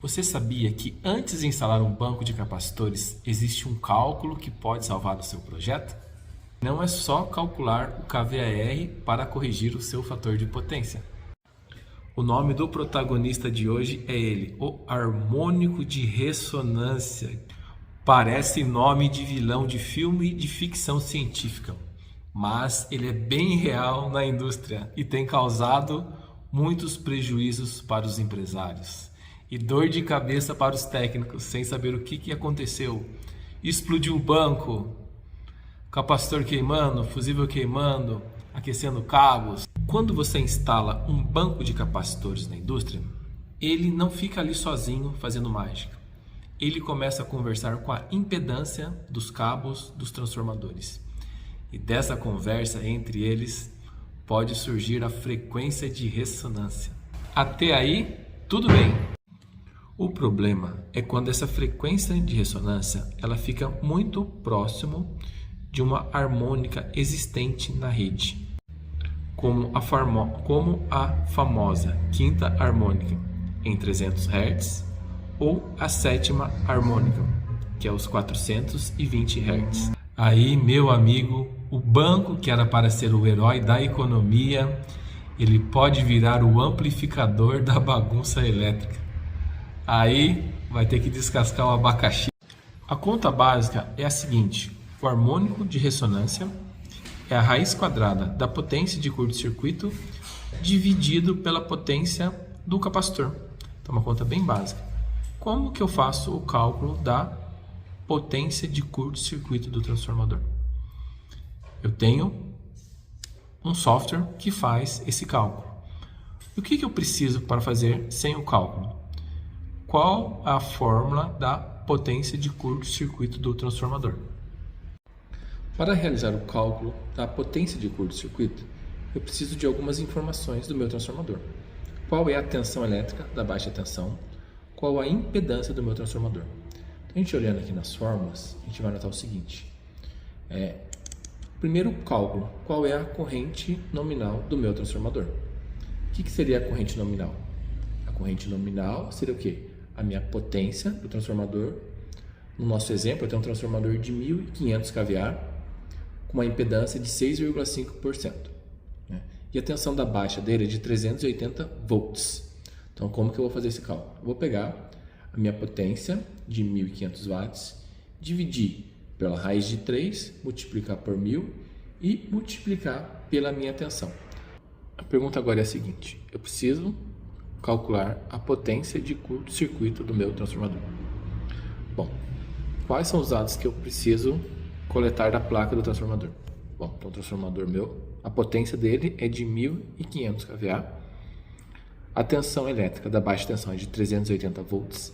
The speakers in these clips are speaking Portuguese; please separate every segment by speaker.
Speaker 1: Você sabia que antes de instalar um banco de capacitores, existe um cálculo que pode salvar o seu projeto? Não é só calcular o kVAR para corrigir o seu fator de potência. O nome do protagonista de hoje é ele, o harmônico de ressonância. Parece nome de vilão de filme de ficção científica, mas ele é bem real na indústria e tem causado muitos prejuízos para os empresários e dor de cabeça para os técnicos sem saber o que aconteceu. Explodiu o banco, capacitor queimando, fusível queimando, aquecendo cabos. Quando você instala um banco de capacitores na indústria, ele não fica ali sozinho fazendo mágica. Ele começa a conversar com a impedância dos cabos dos transformadores. E dessa conversa entre eles pode surgir a frequência de ressonância. Até aí, tudo bem. O problema é quando essa frequência de ressonância ela fica muito próximo de uma harmônica existente na rede, como a famosa quinta harmônica em 300 Hz ou a sétima harmônica, que é os 420 Hz. Aí, meu amigo, o banco que era para ser o herói da economia, ele pode virar o amplificador da bagunça elétrica. Aí vai ter que descascar o abacaxi. A conta básica é a seguinte: o harmônico de ressonância é a raiz quadrada da potência de curto-circuito dividido pela potência do capacitor. Então, uma conta bem básica. Como que eu faço o cálculo da potência de curto-circuito do transformador? Eu tenho um software que faz esse cálculo. O que eu preciso para fazer sem o cálculo? Qual a fórmula da potência de curto-circuito do transformador? Para realizar o cálculo da potência de curto-circuito, eu preciso de algumas informações do meu transformador. Qual é a tensão elétrica da baixa tensão? Qual a impedância do meu transformador? Então, a gente olhando aqui nas fórmulas, a gente vai notar o seguinte. Primeiro cálculo, qual é a corrente nominal do meu transformador? O que seria a corrente nominal? A corrente nominal seria o quê? A minha potência do transformador. No nosso exemplo, eu tenho um transformador de 1500 kVA com uma impedância de 6,5%. Né? E a tensão da baixa dele é de 380 volts. Então, como que eu vou fazer esse cálculo? Eu vou pegar a minha potência de 1500 watts, dividir pela raiz de 3, multiplicar por 1000 e multiplicar pela minha tensão. A pergunta agora é a seguinte: eu preciso calcular a potência de curto-circuito do meu transformador. Bom, quais são os dados que eu preciso coletar da placa do transformador? Bom, então o transformador meu, a potência dele é de 1500 kVA, a tensão elétrica da baixa tensão é de 380 volts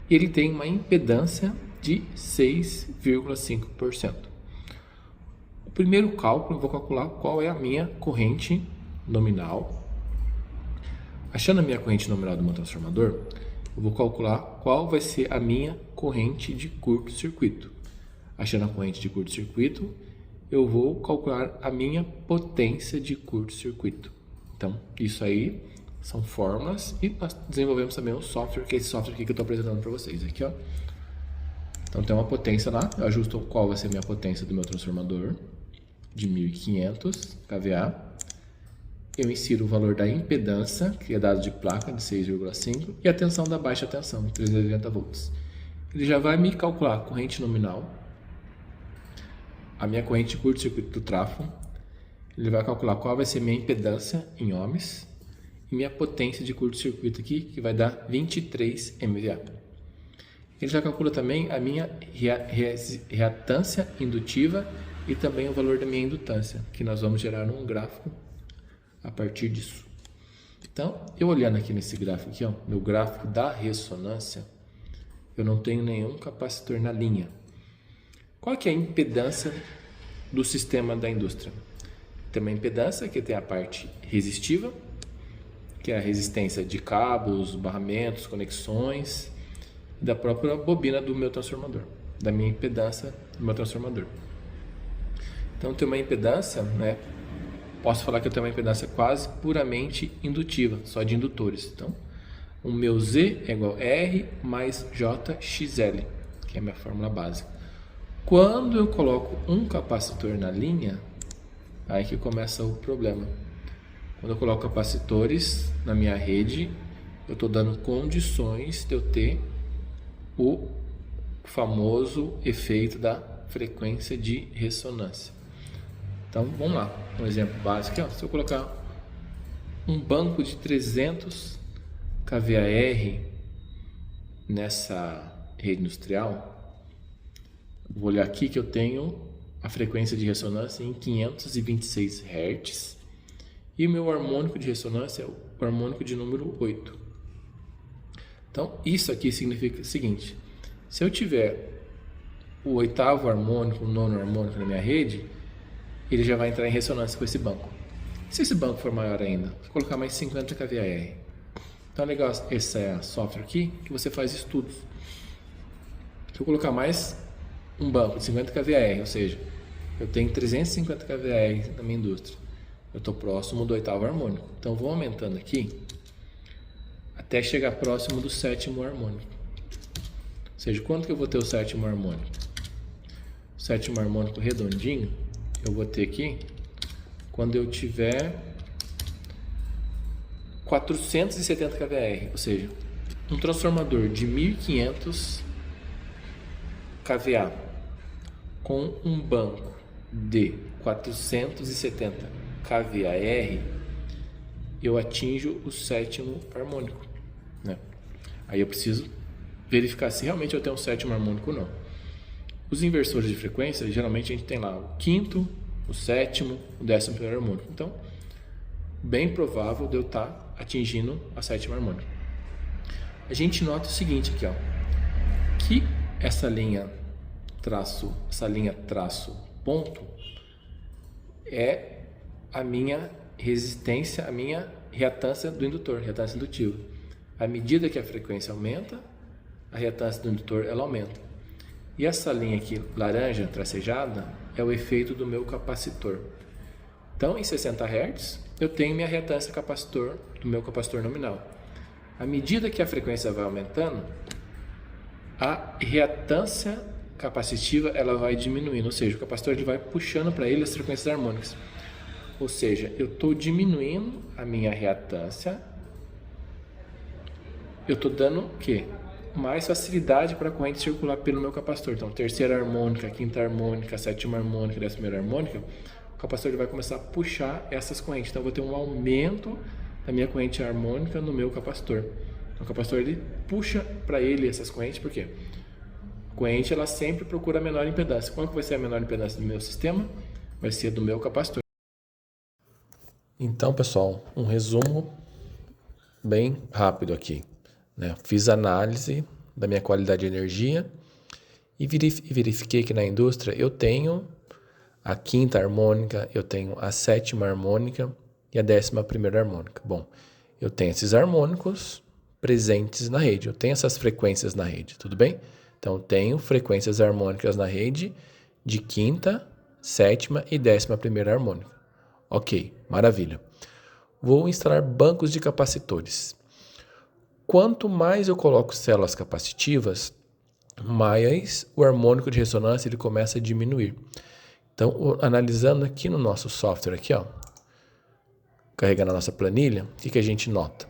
Speaker 1: e ele tem uma impedância de 6,5%. O primeiro cálculo eu vou calcular qual é a minha corrente nominal. Achando a minha corrente nominal do meu transformador, eu vou calcular qual vai ser a minha corrente de curto-circuito. Achando a corrente de curto-circuito, eu vou calcular a minha potência de curto-circuito. Então, isso aí são fórmulas e nós desenvolvemos também um software, que é esse software aqui que eu estou apresentando para vocês. Aqui, ó. Então, tem uma potência lá, eu ajusto qual vai ser a minha potência do meu transformador de 1500 kVA. Eu insiro o valor da impedância, que é dado de placa, de 6,5, e a tensão da baixa tensão, de 380 volts. Ele já vai me calcular a corrente nominal, a minha corrente de curto-circuito do trafo, ele vai calcular qual vai ser minha impedância em ohms, e minha potência de curto-circuito aqui, que vai dar 23 MVA. Ele já calcula também a minha reatância indutiva e também o valor da minha indutância, que nós vamos gerar um gráfico a partir disso. Então, eu olhando aqui nesse gráfico aqui, ó, meu gráfico da ressonância, eu não tenho nenhum capacitor na linha. Qual que é a impedância do sistema da indústria? Tem uma impedância que tem a parte resistiva, que é a resistência de cabos, barramentos, conexões, e da própria bobina do meu transformador, da minha impedância do meu transformador. Então, tem uma impedância, né? Posso falar que eu tenho uma impedância quase puramente indutiva, só de indutores. Então, O meu Z é igual a R mais JXL, que é a minha fórmula básica. Quando eu coloco um capacitor na linha, aí que começa o problema. Quando eu coloco capacitores na minha rede, eu estou dando condições de eu ter o famoso efeito da frequência de ressonância. Então, vamos lá. Um exemplo básico. Se eu colocar um banco de 300 kVAR nessa rede industrial, vou olhar aqui que eu tenho a frequência de ressonância em 526 Hz e o meu harmônico de ressonância é o harmônico de número 8. Então, isso aqui significa o seguinte: se eu tiver o oitavo harmônico, o nono harmônico na minha rede, ele já vai entrar em ressonância com esse banco. Se esse banco for maior ainda, vou colocar mais 50 kVAR. Então é legal esse software aqui, que você faz estudos. Se eu colocar mais um banco de 50 kVAR, ou seja, eu tenho 350 kVAR na minha indústria, eu estou próximo do oitavo harmônico. Então vou aumentando aqui até chegar próximo do sétimo harmônico. Ou seja, quanto que eu vou ter o sétimo harmônico? O sétimo harmônico redondinho, eu vou ter aqui quando eu tiver 470 kVAR, ou seja, um transformador de 1500 kVA com um banco de 470 kVAR, eu atinjo o sétimo harmônico, né? Aí eu preciso verificar se realmente eu tenho um sétimo harmônico ou não. Os inversores de frequência, geralmente a gente tem lá o quinto, o sétimo, o 11º harmônico. Então, bem provável de eu estar atingindo a sétima harmônica. A gente nota o seguinte aqui, que essa linha traço ponto é a minha resistência, a minha reatância do indutor, reatância indutiva. À medida que a frequência aumenta, a reatância do indutor ela aumenta. E essa linha aqui, laranja, tracejada, é o efeito do meu capacitor. Então, em 60 Hz, eu tenho minha reatância capacitor do meu capacitor nominal. À medida que a frequência vai aumentando, a reatância capacitiva ela vai diminuindo, ou seja, o capacitor ele vai puxando para ele as frequências harmônicas. Ou seja, eu estou diminuindo a minha reatância, eu estou dando o quê? Mais facilidade para a corrente circular pelo meu capacitor. Então, terceira harmônica, quinta harmônica, sétima harmônica, 11ª harmônica, o capacitor ele vai começar a puxar essas correntes. Então, eu vou ter um aumento da minha corrente harmônica no meu capacitor. Então, o capacitor ele puxa para ele essas correntes, por quê? A corrente ela sempre procura a menor impedância. Qual que vai ser a menor impedância do meu sistema? Vai ser do meu capacitor. Então, pessoal, um resumo bem rápido aqui, né? Fiz análise da minha qualidade de energia e verifiquei que na indústria eu tenho a quinta harmônica, eu tenho a sétima harmônica e a 11ª harmônica. Bom, eu tenho esses harmônicos presentes na rede, eu tenho essas frequências na rede, tudo bem? Então, eu tenho frequências harmônicas na rede de quinta, sétima e 11ª harmônica. Ok, maravilha. Vou instalar bancos de capacitores. Quanto mais eu coloco células capacitivas, mais o harmônico de ressonância ele começa a diminuir. Então, analisando aqui no nosso software, aqui, carregando a nossa planilha, o que a gente nota?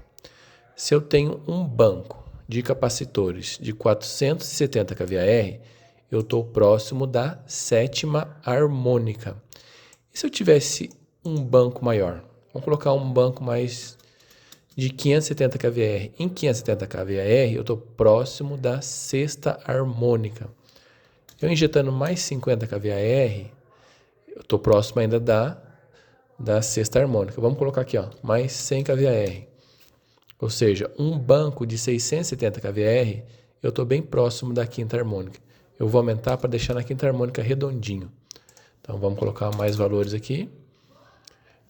Speaker 1: Se eu tenho um banco de capacitores de 470 kVAR, eu estou próximo da sétima harmônica. E se eu tivesse um banco maior? Vamos colocar um banco mais de 570 kVAR. Em 570 kVAR, eu estou próximo da sexta harmônica. Eu injetando mais 50 kVAR, eu estou próximo ainda da sexta harmônica. Vamos colocar aqui, mais 100 kVAR. Ou seja, um banco de 670 kVAR, eu estou bem próximo da quinta harmônica. Eu vou aumentar para deixar na quinta harmônica redondinho. Então, vamos colocar mais valores aqui.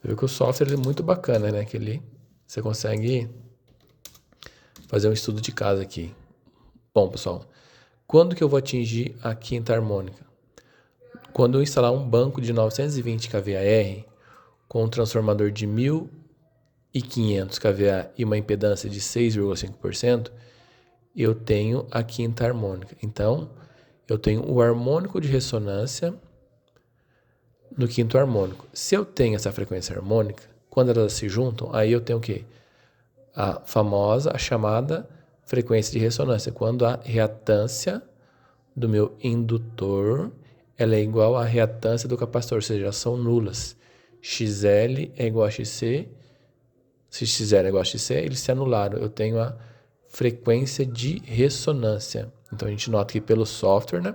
Speaker 1: Você vê que o software é muito bacana, né? Que você consegue fazer um estudo de casa aqui. Bom, pessoal, quando que eu vou atingir a quinta harmônica? Quando eu instalar um banco de 920 kVAR com um transformador de 1500 e 500 kVA e uma impedância de 6,5%, eu tenho a quinta harmônica. Então, eu tenho o harmônico de ressonância no quinto harmônico. Se eu tenho essa frequência harmônica, quando elas se juntam, aí eu tenho o quê? A chamada frequência de ressonância, quando a reatância do meu indutor ela é igual à reatância do capacitor, ou seja, elas são nulas. XL é igual a XC, se XL é igual a XC, eles se anularam. Eu tenho a frequência de ressonância. Então a gente nota aqui pelo software, né,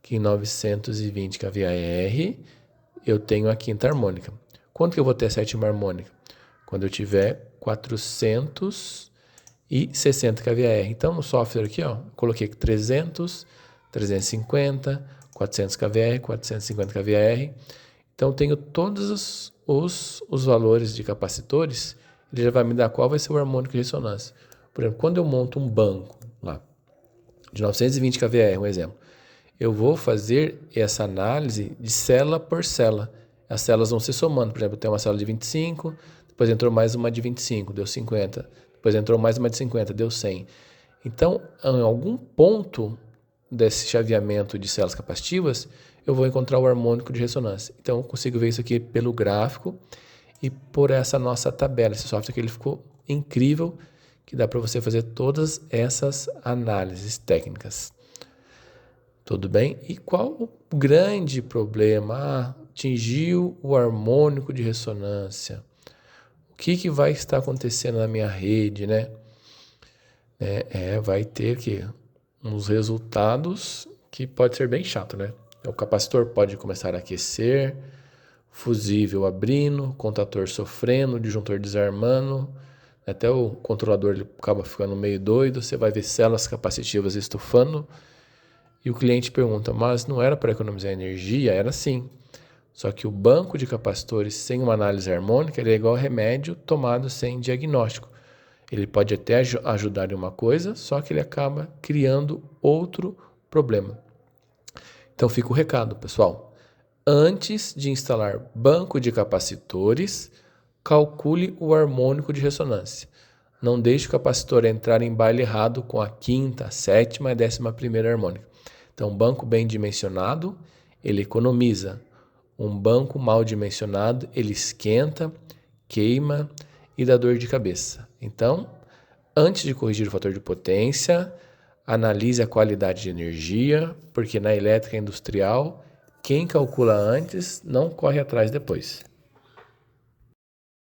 Speaker 1: que em 920 kVAR eu tenho a quinta harmônica. Quando que eu vou ter a sétima harmônica? Quando eu tiver 460 kVAR. Então no software aqui, ó, coloquei 300, 350, 400 kVAR, 450 kVAR. Então, tenho todos os valores de capacitores, ele já vai me dar qual vai ser o harmônico de ressonância. Por exemplo, quando eu monto um banco lá, de 920 kVAR, um exemplo, eu vou fazer essa análise de célula por célula. As células vão se somando. Por exemplo, eu tenho uma célula de 25, depois entrou mais uma de 25, deu 50. Depois entrou mais uma de 50, deu 100. Então, em algum ponto desse chaveamento de células capacitivas, eu vou encontrar o harmônico de ressonância. Então, eu consigo ver isso aqui pelo gráfico e por essa nossa tabela. Esse software aqui ele ficou incrível, que dá para você fazer todas essas análises técnicas. Tudo bem? E qual o grande problema? Atingiu o harmônico de ressonância. O que vai estar acontecendo na minha rede, né? Vai ter que uns resultados que pode ser bem chato, né? O capacitor pode começar a aquecer, fusível abrindo, contator sofrendo, o disjuntor desarmando, até o controlador ele acaba ficando meio doido, você vai ver células capacitivas estufando, e o cliente pergunta, mas não era para economizar energia? Era sim. Só que o banco de capacitores sem uma análise harmônica ele é igual a remédio tomado sem diagnóstico. Ele pode até ajudar em uma coisa, só que ele acaba criando outro problema. Então fica o recado, pessoal. Antes de instalar banco de capacitores, calcule o harmônico de ressonância. Não deixe o capacitor entrar em baile errado com a quinta, sétima e 11ª harmônica. Então, um banco bem dimensionado, ele economiza. Um banco mal dimensionado, ele esquenta, queima e dá dor de cabeça. Então, antes de corrigir o fator de potência, analise a qualidade de energia, porque na elétrica industrial, quem calcula antes não corre atrás depois.